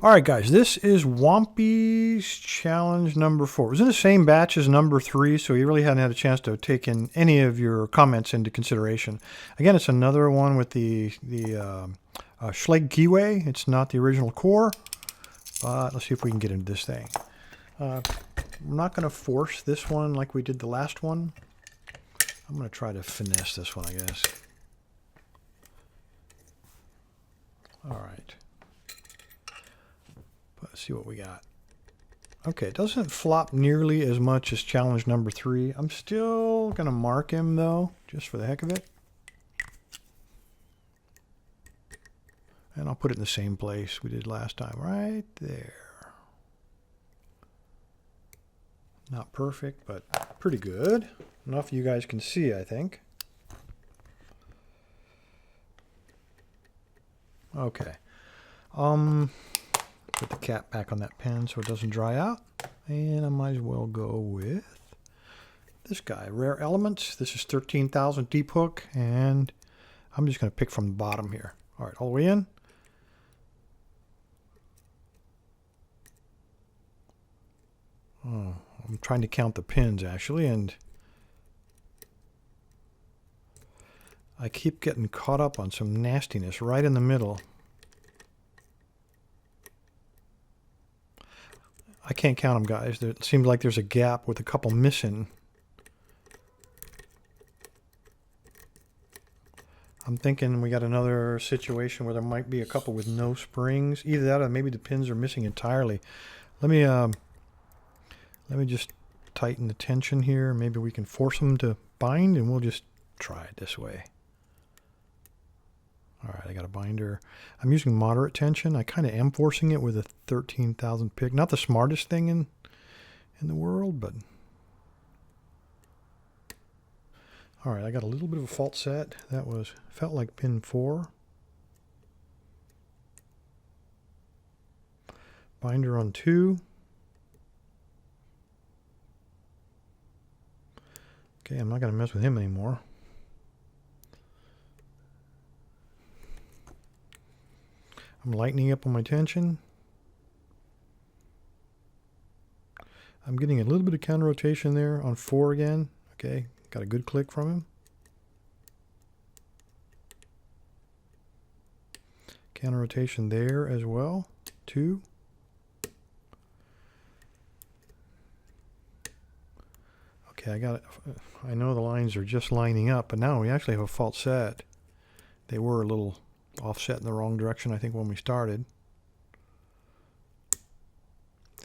All right, guys, this is Whompy's challenge number 4. It was in the same batch as number 3, so you really hadn't had a chance to take in any of your comments into consideration. Again, it's another one with the Schlage keyway. It's not the original core, but let's see if we can get into this thing. I'm not going to force this one like we did the last one. I'm going to try to finesse this one, I guess. All right. Let's see what we got. Okay, it doesn't flop nearly as much as challenge number 3. I'm still going to mark him, though, just for the heck of it. And I'll put it in the same place we did last time, right there. Not perfect, but pretty good. Enough you guys can see, I think. Okay. Put the cap back on that pen so it doesn't dry out. And I might as well go with this guy, Rare Elements. This is 13,000 deep hook, and I'm just going to pick from the bottom here. All right, all the way in. Oh, I'm trying to count the pins, actually, and I keep getting caught up on some nastiness right in the middle. I can't count them, guys. It seems like there's a gap with a couple missing. I'm thinking we got another situation where there might be a couple with no springs. Either that or maybe the pins are missing entirely. Let me just tighten the tension here. Maybe we can force them to bind, and we'll just try it this way. All right, I got a binder. I'm using moderate tension. I kind of am forcing it with a 13,000 pick. Not the smartest thing in the world, but... All right, I got a little bit of a fault set. That felt like pin 4. Binder on 2. Okay, I'm not going to mess with him anymore. I'm lightening up on my tension. I'm getting a little bit of counter rotation there on 4 again. Okay, got a good click from him. Counter rotation there as well. 2. Okay, I know the lines are just lining up, but now we actually have a fault set. They were a little offset in the wrong direction, I think, when we started.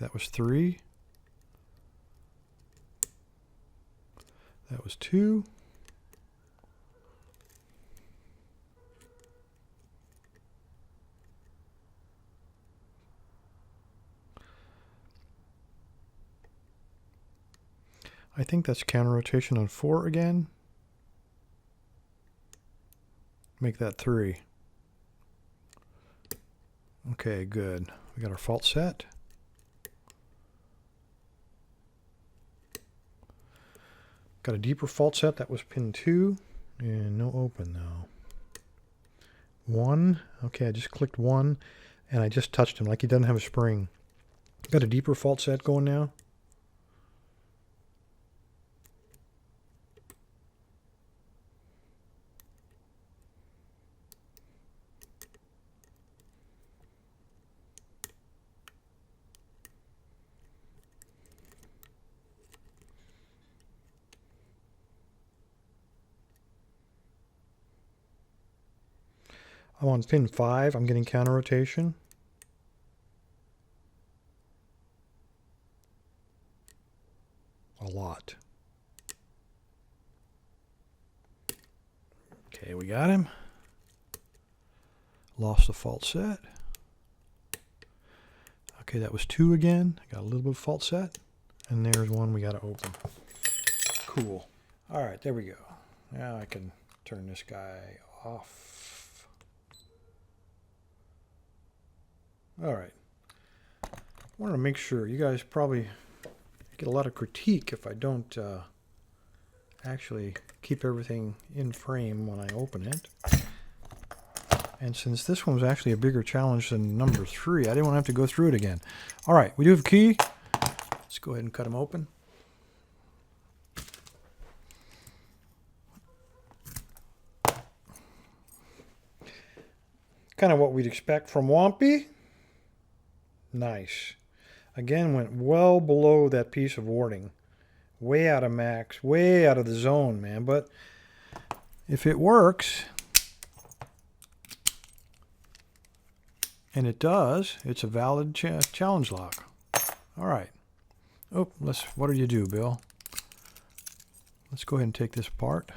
That was 3. That was 2. I think that's counter rotation on 4 again. Make that 3. Okay, good. We got our fault set. Got a deeper fault set. That was pin 2. And no open, though. 1. Okay, I just clicked 1. And I just touched him like he doesn't have a spring. Got a deeper fault set going now. I'm on pin 5. I'm getting counter rotation. A lot. Okay, we got him. Lost the fault set. Okay, that was 2 again. I got a little bit of fault set. And there's 1 we got to open. Cool. All right, there we go. Now I can turn this guy off. All right. I wanted to make sure. You guys probably get a lot of critique if I don't actually keep everything in frame when I open it. And since this one was actually a bigger challenge than number 3, I didn't want to have to go through it again. All right, we do have a key. Let's go ahead and cut them open. Kind of what we'd expect from Whompy. Nice. Again, went well below that piece of warding. Way out of max, way out of the zone, man. But if it works, and it does, it's a valid challenge lock. All right. Oh, what did you do, Bill? Let's go ahead and take this apart.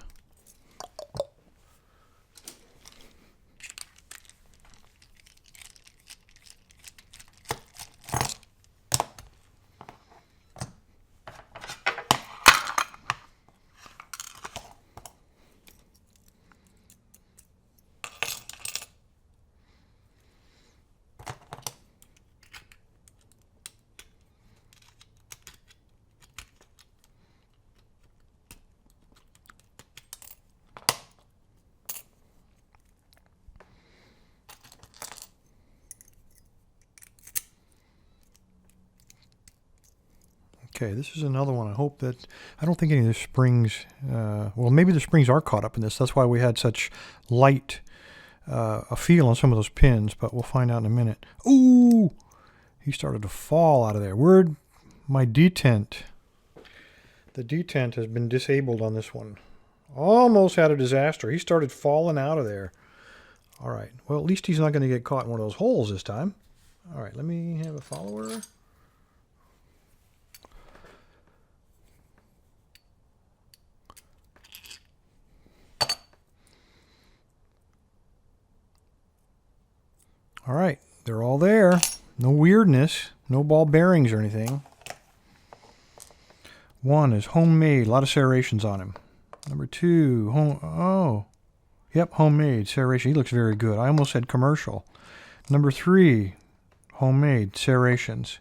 Okay, this is another one. I hope that, I don't think any of the springs, well, maybe the springs are caught up in this. That's why we had such light a feel on some of those pins, but we'll find out in a minute. Ooh, he started to fall out of there. Where'd my detent? The detent has been disabled on this one. Almost had a disaster. He started falling out of there. All right, well, at least he's not going to get caught in one of those holes this time. All right, let me have a follower. All right, they're all there. No weirdness, no ball bearings or anything. One is homemade, a lot of serrations on him. Number 2, yep, homemade, serration. He looks very good. I almost said commercial. Number 3, homemade, serrations.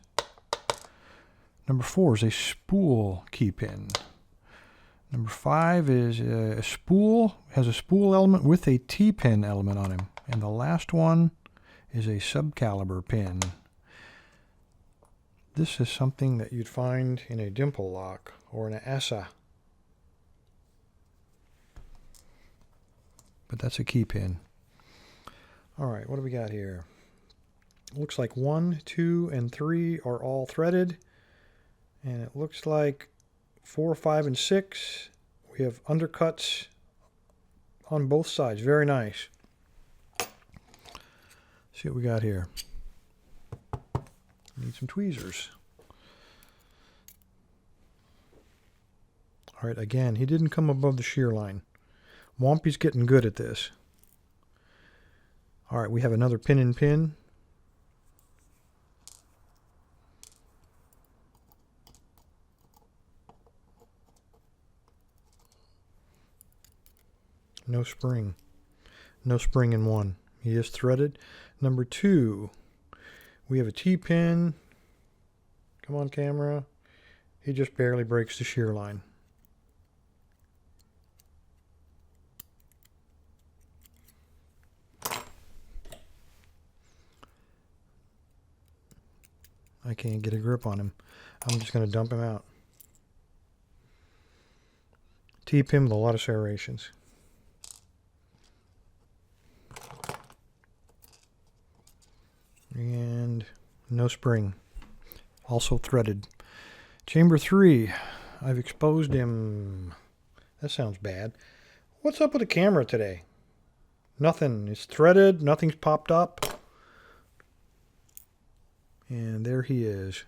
Number 4 is a spool key pin. Number 5 is a spool, has a spool element with a T-pin element on him. And the last one is a subcaliber pin. This is something that you'd find in a dimple lock or in an ESA. But that's a key pin. All right, what do we got here? Looks like 1, 2, and 3 are all threaded. And it looks like 4, 5, and 6, we have undercuts on both sides. Very nice. See what we got here. Need some tweezers. All right, again, he didn't come above the shear line. Whompy's getting good at this. All right, we have another pin in pin. No spring. No spring in one. He is threaded. Number 2, we have a T-pin. Come on, camera. He just barely breaks the shear line. I can't get a grip on him. I'm just going to dump him out. T-pin with a lot of serrations. And no spring. Also threaded. Chamber 3. I've exposed him. That sounds bad. What's up with the camera today? Nothing. It's threaded. Nothing's popped up. And there he is.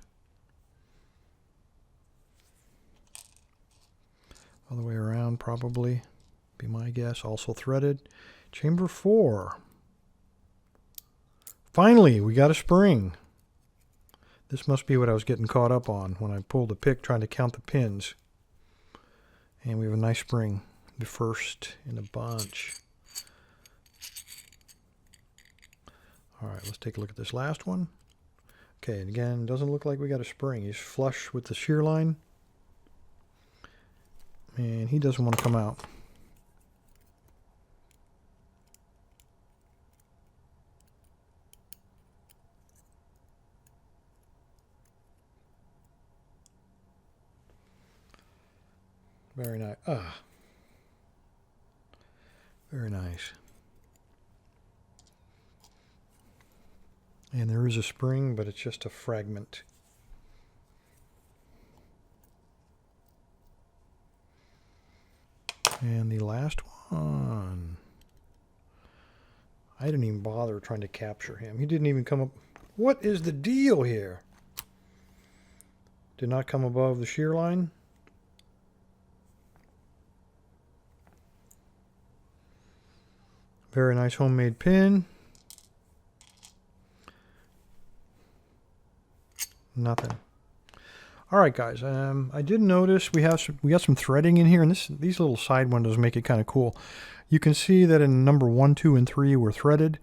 All the way around probably. Be my guess. Also threaded. Chamber 4. Finally, we got a spring. This must be what I was getting caught up on when I pulled the pick trying to count the pins. And we have a nice spring. The first in a bunch. All right, let's take a look at this last one. Okay, and again, doesn't look like we got a spring. He's flush with the shear line. And he doesn't want to come out. Very nice. Ah, very nice. And there is a spring, but it's just a fragment. And the last one. I didn't even bother trying to capture him. He didn't even come up. What is the deal here? Did not come above the shear line. Very nice homemade pin. Nothing. All right, guys. I did notice we got some threading in here, and these little side windows make it kind of cool. You can see that in number 1, 2, and 3 were threaded.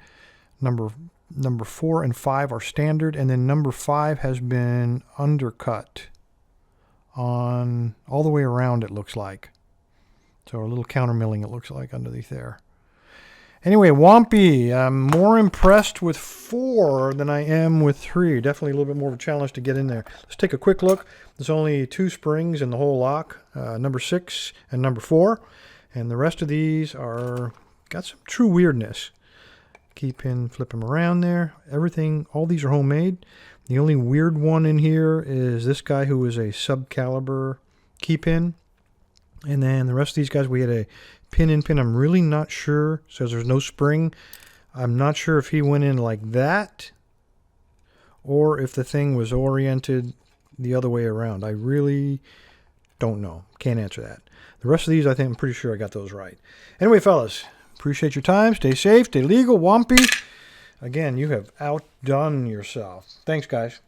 Number 4 and 5 are standard, and then number 5 has been undercut on all the way around. It looks like so a little counter milling. It looks like underneath there. Anyway, Whompy, I'm more impressed with 4 than I am with 3. Definitely a little bit more of a challenge to get in there. Let's take a quick look. There's only 2 springs in the whole lock, number 6 and number 4. And the rest of these are got some true weirdness. Key pin, flip them around there. Everything, all these are homemade. The only weird one in here is this guy who is a sub-caliber key pin. And then the rest of these guys, we had a pin in pin. I'm really not sure. Says there's no spring. I'm not sure if he went in like that or if the thing was oriented the other way around. I really don't know. Can't answer that. The rest of these, I think, I'm pretty sure I got those right. Anyway, fellas, appreciate your time. Stay safe, stay legal. Whompy, again, you have outdone yourself. Thanks, guys.